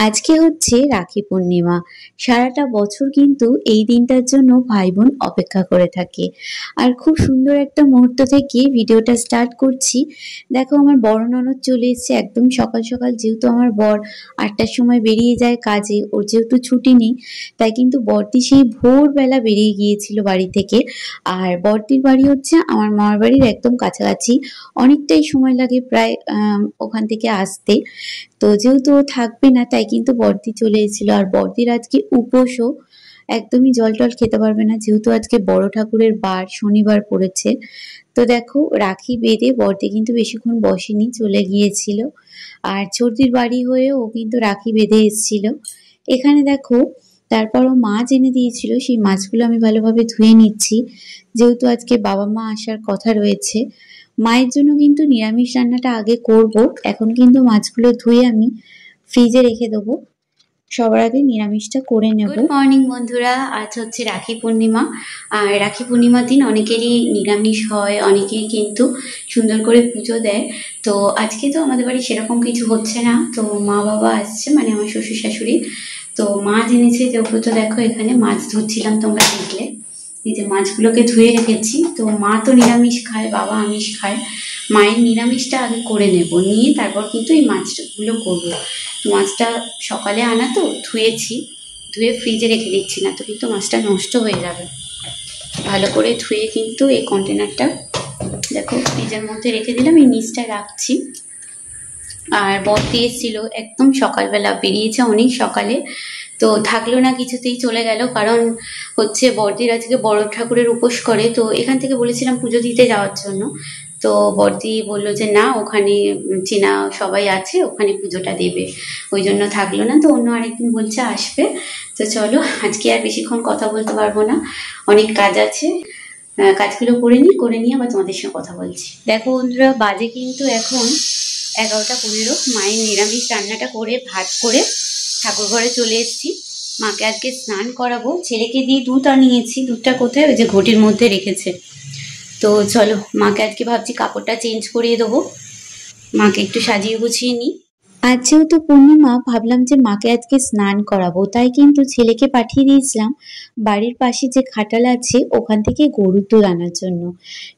আজকে হচ্ছে রাখি পূর্ণিমা। সারাটা বছর কিন্তু এই দিনটার জন্য ভাই বোন অপেক্ষা করে থাকে। আর খুব সুন্দর একটা মুহূর্ত থেকে ভিডিওটা স্টার্ট করছি। দেখো আমার বড় ননদ চলে এসেছে একদম সকাল সকাল, যেহেতু আমার বর ৮টার সময় বেরিয়ে যায় কাজে, ওর যেহেতু ছুটি নেই, তাই কিন্তু বড়দি সেই ভোরবেলা বেরিয়ে গিয়েছিল বাড়ি থেকে। আর বড়দির বাড়ি হচ্ছে আমার মামার বাড়ির একদম কাছাকাছি, অনেকটাই সময় লাগে প্রায় ওখান থেকে আসতে। তো যেহেতু ও থাকবে না, তাই কিন্তু বড়দি চলে এসেছিল। আর বড়দির আজকে উপোসও, একদমই জল টল খেতে পারবে না, যেহেতু আজকে বড় ঠাকুরের বার শনিবার পড়েছে। তো দেখো রাখি বেঁধে বড়দি কিন্তু বেশিক্ষণ বসেনি, চলে গিয়েছিল। আর চর্দির বাড়ি হয়ে ও কিন্তু রাখি বেঁধে এসেছিল। এখানে দেখো তারপরও মাছ এনে দিয়েছিল, সেই মাছগুলো আমি ভালোভাবে ধুয়ে নিচ্ছি, যেহেতু আজকে বাবা মা আসার কথা রয়েছে। মায়ের জন্য কিন্তু নিরামিষ রান্নাটা আগে করব, এখন কিন্তু মাছগুলো ধুয়ে আমি ফ্রিজে রেখে দেবো, সবার আগে নিরামিষটা করে নেব। গুড মর্নিং বন্ধুরা, আজ হচ্ছে রাখি পূর্ণিমা। আর রাখি পূর্ণিমার দিন অনেকেরই নিরামিষ হয়, অনেকেই কিন্তু সুন্দর করে পুজো দেয়। তো আজকে তো আমাদের বাড়ি সেরকম কিছু হচ্ছে না, তো মা বাবা আসছে, মানে আমার শ্বশুর শাশুড়ি। তো মাছ এনেছে, যেহেতু তো দেখো এখানে মাছ ধুচ্ছিলাম, তোমরা দেখলে এই যে মাছগুলোকে ধুয়ে রেখেছি। তো মা তো নিরামিষ খায়, বাবা আমিষ খায়। মায়ের নিরামিষটা আগে করে নেব, নিয়ে তারপর কিন্তু এই মাছগুলো করবো। মাছটা সকালে আনা তো, ধুয়েছি, ধুয়ে ফ্রিজে রেখে দিচ্ছি, না তো কিন্তু মাছটা নষ্ট হয়ে যাবে। ভালো করে ধুয়ে কিন্তু এই কন্টেনারটা দেখো ফ্রিজের মধ্যে রেখে দিলাম, এই নিচটায় রাখছি। আর বড়দি এসেছিল একদম সকালবেলা, বেরিয়েছে অনেক সকালে, তো থাকলো না, কিছুতেই চলে গেল। কারণ হচ্ছে বড়দির আজকে বড় ঠাকুরের উপোস করে, তো এখান থেকে বলেছিলাম পুজো দিতে যাওয়ার জন্য। তো বড়দি বললো যে না, ওখানে চেনা সবাই আছে, ওখানে পুজোটা দেবে, ওই জন্য থাকলো না। তো অন্য আরেকদিন বলছে আসবে। তো চলো, আজকে আর বেশিক্ষণ কথা বলতে পারবো না, অনেক কাজ আছে, কাজগুলো করে নিয়ে আবার তোমাদের সঙ্গে কথা বলছি। দেখো বন্ধুরা, বাজে কিন্তু এখন 11টা 15। মায়ের নিরামিষ রান্নাটা করে ভাত করে ঠাকুর ঘরে চলে এসেছি। মাকে আজকে স্নান করাবো, ছেলেকে দিয়ে দুধ আনিয়েছি, দুধটা কোথায়, ওই যে ঘটির মধ্যে রেখেছে। তো চলো, মাকে আজকে ভাবছি কাপড়টা চেঞ্জ করিয়ে দেবো, মাকে একটু সাজিয়ে গুছিয়ে নিই। আজ যেহেতু পূর্ণিমা, ভাবলাম যে মাকে আজকে স্নান করাবো, তাই কিন্তু ছেলেকে পাঠিয়ে দিয়েছিলাম বাড়ির পাশে যে খাটাল আছে ওখান থেকে গরুর দুধ আনার জন্য।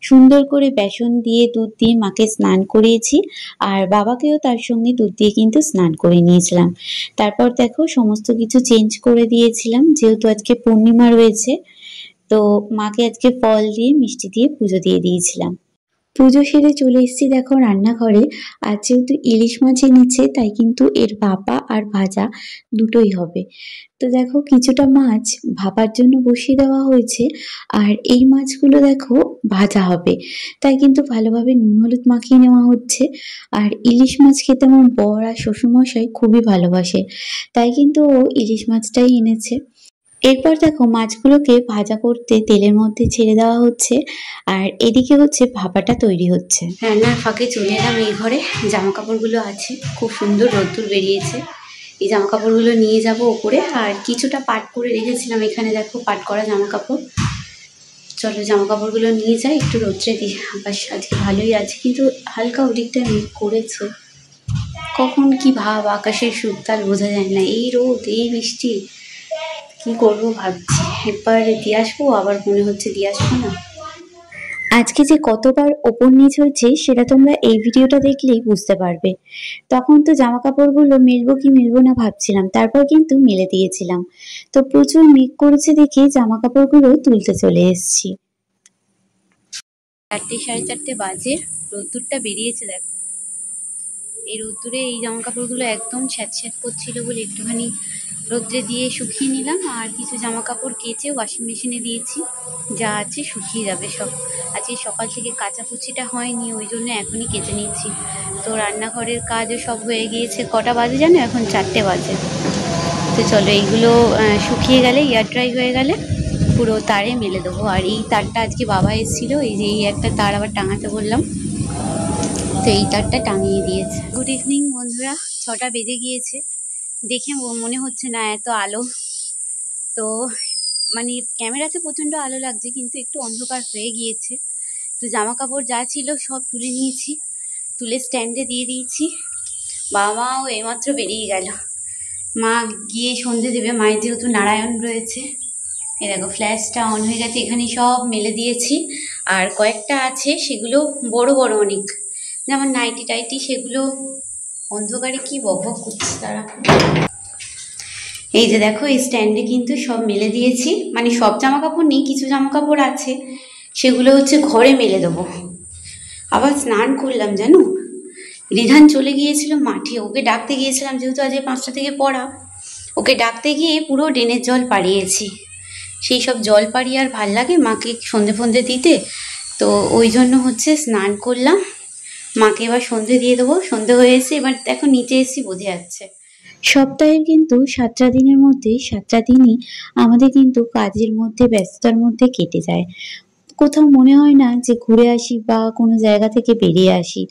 সুন্দর করে বেসন দিয়ে দুধ দিয়ে মাকে স্নান করিয়েছি, আর বাবাকেও তার সঙ্গে দুধ দিয়ে কিন্তু স্নান করে নিয়েছিলাম। তারপর দেখো সমস্ত কিছু চেঞ্জ করে দিয়েছিলাম, যেহেতু আজকে পূর্ণিমা রয়েছে। তো মাকে আজকে ফল দিয়ে মিষ্টি দিয়ে পুজো দিয়ে দিয়েছিলাম। পুজো সেরে চলে এসেছি দেখো রান্নাঘরে। আর যেহেতু ইলিশ মাছ এনেছে, তাই কিন্তু এর ভাপা আর ভাজা দুটোই হবে। তো দেখো কিছুটা মাছ ভাপার জন্য বসিয়ে দেওয়া হয়েছে, আর এই মাছগুলো দেখো ভাজা হবে, তাই কিন্তু ভালোভাবে নুন হলুদ মাখিয়ে নেওয়া হচ্ছে। আর ইলিশ মাছ খেতে আমার বর আর শ্বশুরমশাই খুবই ভালোবাসে, তাই কিন্তু ও ইলিশ মাছটাই এনেছে। এরপর দেখো মাছগুলোকে ভাজা করতে তেলের মধ্যে ছেড়ে দেওয়া হচ্ছে, আর এদিকে হচ্ছে ভাপাটা তৈরি হচ্ছে। রান্নার ফাঁকে চলে এলাম এই ঘরে, জামা কাপড়গুলো আছে, খুব সুন্দর রোদ্দুর বেরিয়েছে। এই জামা কাপড়গুলো নিয়ে যাব ওপরে, আর কিছুটা পাট করে রেখেছিলাম এখানে, দেখো পাট করা জামা কাপড়। চলো জামা কাপড়গুলো নিয়ে যাই, একটু রোদ্রে দিই। আকাশ আজকে ভালোই আছে, কিন্তু হালকা ওদিকটা মেঘ করেছে, কখন কি ভাব আকাশের সুরতাল বোঝা যায় না, এই রোদ এই বৃষ্টি, কি করবো ভাবছি। একবার দিয়ে আসবো, আবার মনে হচ্ছে দিয়ে আসবো না। আজকে যে কতবার ওপর নিচ হয়েছে সেটা তোমরা এই ভিডিওটা দেখলেই বুঝতে পারবে। তখন তো জামা কাপড়গুলো মেলবো কি মেলবো না ভাবছিলাম, তারপর কিন্তু মেলে দিয়েছিলাম। তো প্রচুর মেঘ করেছে দেখে জামা কাপড়গুলো তুলতে চলে এসেছি। 4টে 4:30 বাজে, রোদ্দুরটা বেরিয়েছে দেখো। এই রোদ্দুরে এই জামা কাপড়গুলো একদম ছ্যাঁত করছিল বলে একটুখানি রোদ্রে দিয়ে শুকিয়ে নিলাম। আর কিছু জামা কাপড় কেচে ওয়াশিং মেশিনে দিয়েছি, যা আছে শুকিয়ে যাবে সব। আজকে সকাল থেকে কাচাকুচিটা হয়নি, ওই জন্য এখনই কেচে নিচ্ছি। তো রান্নাঘরের কাজও সব হয়ে গিয়েছে। কটা বাজে জানো? এখন 4টে বাজে। তো চলো এইগুলো শুকিয়ে গেলে, এয়ার ড্রাই হয়ে গেলে পুরো তারে মেলে দেবো। আর এই তারটা আজকে বাবা এসেছিলো, এই যে এই একটা তার আবার টাঙাতে বললাম, তো এই তারটা টাঙিয়ে দিয়েছে। গুড ইভিনিং বন্ধুরা, 6টা বেজে গিয়েছে। দেখে মনে হচ্ছে না এত আলো, তো মানে ক্যামেরাতে প্রচন্ড আলো লাগছে, কিন্তু একটু অন্ধকার হয়ে গিয়েছে। তো জামা কাপড় যা ছিল সব তুলে নিয়েছি, তুলে স্ট্যান্ডে দিয়ে দিয়েছি। বাবা মাও এইমাত্র বেরিয়ে গেল, মা গিয়ে সন্ধে দেবে, মায়ের যেহেতু নারায়ণ রয়েছে। এই দেখো ফ্ল্যাশটা অন হয়ে গেছে, এখানে সব মেলে দিয়েছি। আর কয়েকটা আছে, সেগুলো বড় বড় অনেক, যেমন নাইটি টাইটি, সেগুলো অন্ধকারে কি বকবক করছে তারা। এই যে দেখো এই স্ট্যান্ডে কিন্তু সব মেলে দিয়েছি, মানে সব জামা কাপড় নেই, কিছু জামা কাপড় আছে, সেগুলো হচ্ছে ঘরে মেলে দেবো। আবার স্নান করলাম জানো, রিধান চলে গিয়েছিল মাঠে, ওকে ডাকতে গিয়েছিলাম, যেহেতু আজ 5টা থেকে পড়া, ওকে ডাকতে গিয়ে পুরো ড্রেনের জল পাড়িয়েছি। সেই সব জল পাড়িয়ে আর ভাল লাগে মাকে সন্ধে ফন্ধে দিতে, তো ওই জন্য হচ্ছে স্নান করলাম, মাকে এবার সন্ধে দিয়ে দেবো। সন্ধে হয়ে এসে এবার দেখো নিচে এসে বোঝা যাচ্ছে। সপ্তাহের কিন্তু 7টা দিনের মধ্যে 7টা দিনই আমাদের কিন্তু কাজের মধ্যে, ব্যস্ততার মধ্যে কেটে যায়। কোথাও মনে হয় না যে ঘুরে আসি বা কোনো জায়গা থেকে বেরিয়ে আসি।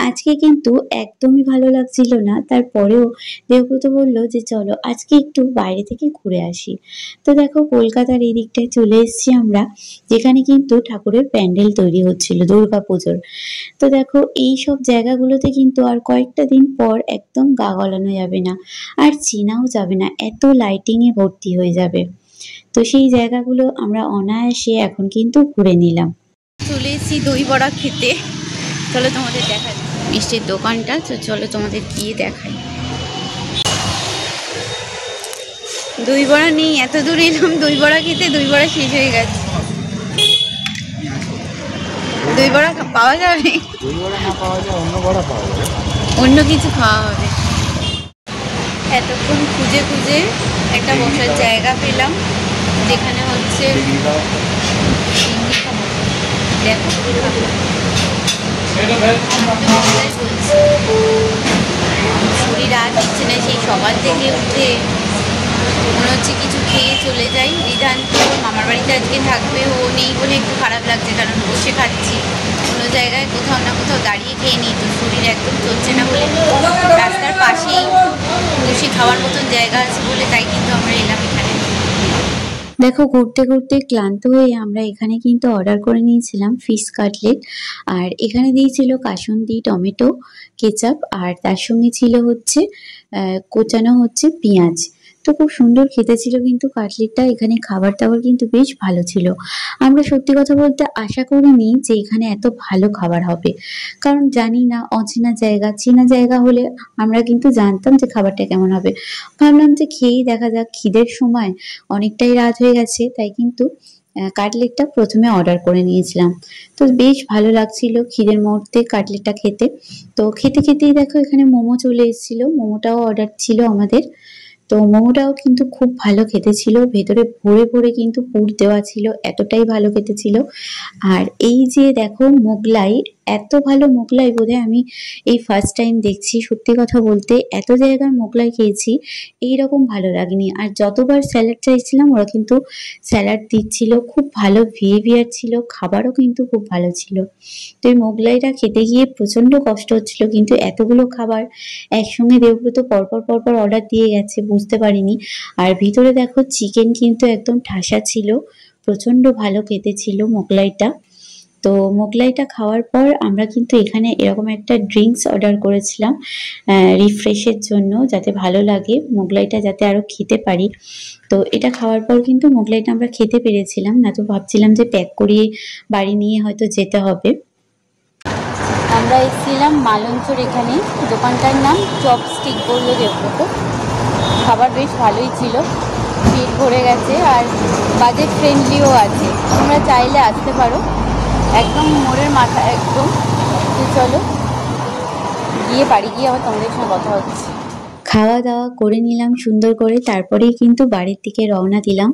আজকে কিন্তু একদমই ভালো লাগছিল না, তারপরেও দেবব্রত বলল যে চলো আজকে একটু বাইরে থেকে ঘুরে আসি। তো দেখো কলকাতার এই দিকটায় চলে এসেছি আমরা, যেখানে কিন্তু ঠাকুরের প্যান্ডেল তৈরি হচ্ছিল দুর্গাপুজোর। তো দেখো এই সব জায়গাগুলোতে কিন্তু আর কয়েকটা দিন পর একদম গা গলানো যাবে না, আর চেনাও যাবে না, এত লাইটিংয়ে ভর্তি হয়ে যাবে। তো সেই জায়গাগুলো আমরা অনায়াসে এখন কিন্তু ঘুরে নিলাম। চলে এসেছি দই বড়া খেতে, চলো তোমাদের দেখাই মিষ্টির দোকানটা, তো চলো তোমাদের গিয়ে দেখাই। দই বড়া নেই, এত দূর এলাম দই বড়া খেতে, দই বড়া শেষ হয়ে গেছে। দই বড়া পাওয়া যাবে? অন্য কিছু খাওয়া হবে। এতক্ষণ খুঁজে খুঁজে একটা বসার জায়গা পেলাম, যেখানে হচ্ছে দেখো শরীর আর হচ্ছে না, সেই সকাল থেকে উঠে মনে হচ্ছে কিছু খেয়ে চলে যাই। রিধান তো মামার বাড়িতে আজকে থাকবে, ও নেই বলে একটু খারাপ লাগছে, কারণ বসে খাচ্ছি, কোনো জায়গায় কোথাও না কোথাও দাঁড়িয়ে খেয়ে নিই, তো শরীর একদম চলছে না বলে রাস্তার পাশেই বসে খাওয়ার মতন জায়গা আছে বলে তাই কিন্তু আমরা এলাম এখানে। দেখো ঘুরতে ঘুরতে ক্লান্ত হয়ে আমরা এখানে কিন্তু অর্ডার করে নিয়েছিলাম ফিশ কাটলেট, আর এখানে দিয়েছিল কাসুন্দি টমেটো কেচাপ, আর তার সঙ্গে ছিল হচ্ছে কোচানো হচ্ছে পেঁয়াজ। তো খুব সুন্দর খেতে ছিল কিন্তু কাটলেটটা। এখানে খাবার দাবার কিন্তু বেশ ভালো ছিল। আমরা সত্যি কথা বলতে আশা করিনি যে এখানে এত ভালো খাবার হবে, কারণ জানি না, অচেনা জায়গা, চেনা জায়গা হলে আমরা কিন্তু জানতাম যে খাবারটা কেমন হবে। ভাবলাম যে খেয়েই দেখা যাক, খিদের সময় অনেকটাই রাত হয়ে গেছে, তাই কিন্তু কাটলেটটা প্রথমে অর্ডার করে নিয়েছিলাম। তো বেশ ভালো লাগছিল খিদের মুহূর্তে কাটলেটটা খেতে। তো খেতে খেতেই দেখো এখানে মোমো চলে এসেছিল, মোমোটাও অর্ডার ছিল আমাদের। তো মোমোটাও কিন্তু খুব ভালো খেতে ছিল, ভেতরে ভরে ভরে কিন্তু পুর দেওয়া ছিল, এতটাই ভালো খেতে ছিল। আর এই যে দেখো মোগলাই, এত ভালো মোগলাই বোধহয় আমি এই ফার্স্ট টাইম দেখছি। সত্যি কথা বলতে এত জায়গায় মোগলাই খেয়েছি, এইরকম ভালো লাগেনি। আর যতবার স্যালাড চাইছিলাম ওরা কিন্তু স্যালাড দিচ্ছিল, খুব ভালো বিহেভিয়ার ছিল, খাবারও কিন্তু খুব ভালো ছিল। তো এই মোগলাইটা খেতে গিয়ে প্রচন্ড কষ্ট হচ্ছিল, কিন্তু এতগুলো খাবার একসঙ্গে দেবব্রত পরপর পরপর অর্ডার দিয়ে গেছে, বুঝতে পারিনি। আর ভিতরে দেখো চিকেন কিন্তু একদম ঠাসা ছিল, প্রচন্ড ভালো খেতে ছিল মোগলাইটা। তো মোগলাইটা খাওয়ার পর আমরা কিন্তু এখানে এরকম একটা ড্রিঙ্কস অর্ডার করেছিলাম রিফ্রেশের জন্য, যাতে ভালো লাগে মোগলাইটা, যাতে আরো খেতে পারি। তো এটা খাওয়ার পর কিন্তু মোগলাইটা আমরা খেতে পেরেছিলাম, না তো ভাবছিলাম যে প্যাক করিয়ে বাড়ি নিয়ে হয়তো যেতে হবে। আমরা এসেছিলাম মালঞ্চর, এখানে দোকানটার নাম চপস্টিক বললো দেবব্রত। খাবার বেশ ভালোই ছিল, পেট ভরে গেছে, আর বাজেট ফ্রেন্ডলিও আছে, তোমরা চাইলে আসতে পারো, একদম মোড়ের মাথা একদম। তো চলো গিয়ে বাড়ি গিয়ে আবার তোমাদের সঙ্গে কথা হচ্ছে। খাওয়া দাওয়া করে নিলাম সুন্দর করে, তারপরেই কিন্তু বাড়ির দিকে রওনা দিলাম।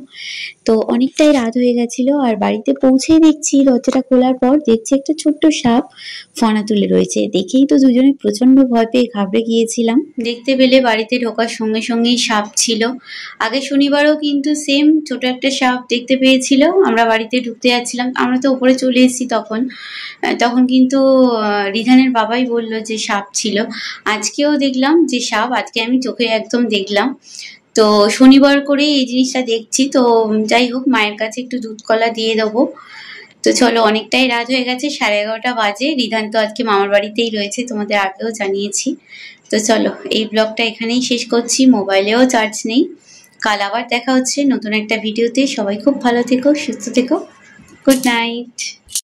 তো অনেকটাই রাত হয়ে গেছিল, আর বাড়িতে পৌঁছেই দেখছি দরজাটা খোলার পর দেখছি একটা ছোট্ট সাপ ফনা তুলে রয়েছে। দেখেই তো দুজনে প্রচন্ড ভয় পেয়ে ঘাবড়ে গিয়েছিলাম। দেখতে পেলে বাড়িতে ঢোকার সঙ্গে সঙ্গেই সাপ ছিল। আগে শনিবারও কিন্তু সেম ছোট একটা সাপ দেখতে পেয়েছিল, আমরা বাড়িতে ঢুকতে যাচ্ছিলাম, আমরা তো উপরে চলে এসেছি তখন। তখন কিন্তু রিধানের বাবাই বলল যে সাপ ছিল। আজকেও দেখলাম যে সাপ, আজকে আমি চোখে একদম দেখলাম। তো শনিবার করে এই জিনিসটা দেখছি। তো যাই হোক, মায়ের কাছে একটু দুধ কলা দিয়ে দেবো। তো চলো, অনেকটাই রাত হয়ে গেছে, 11:30 বাজে। রিধান তো আজকে মামার বাড়িতেই রয়েছে, তোমাদের আগেও জানিয়েছি। তো চলো এই ব্লগটা এখানেই শেষ করছি, মোবাইলেও চার্জ নেই। কাল আবার দেখা হচ্ছে নতুন একটা ভিডিওতে। সবাই খুব ভালো থেকো, সুস্থ থেকো। Good night.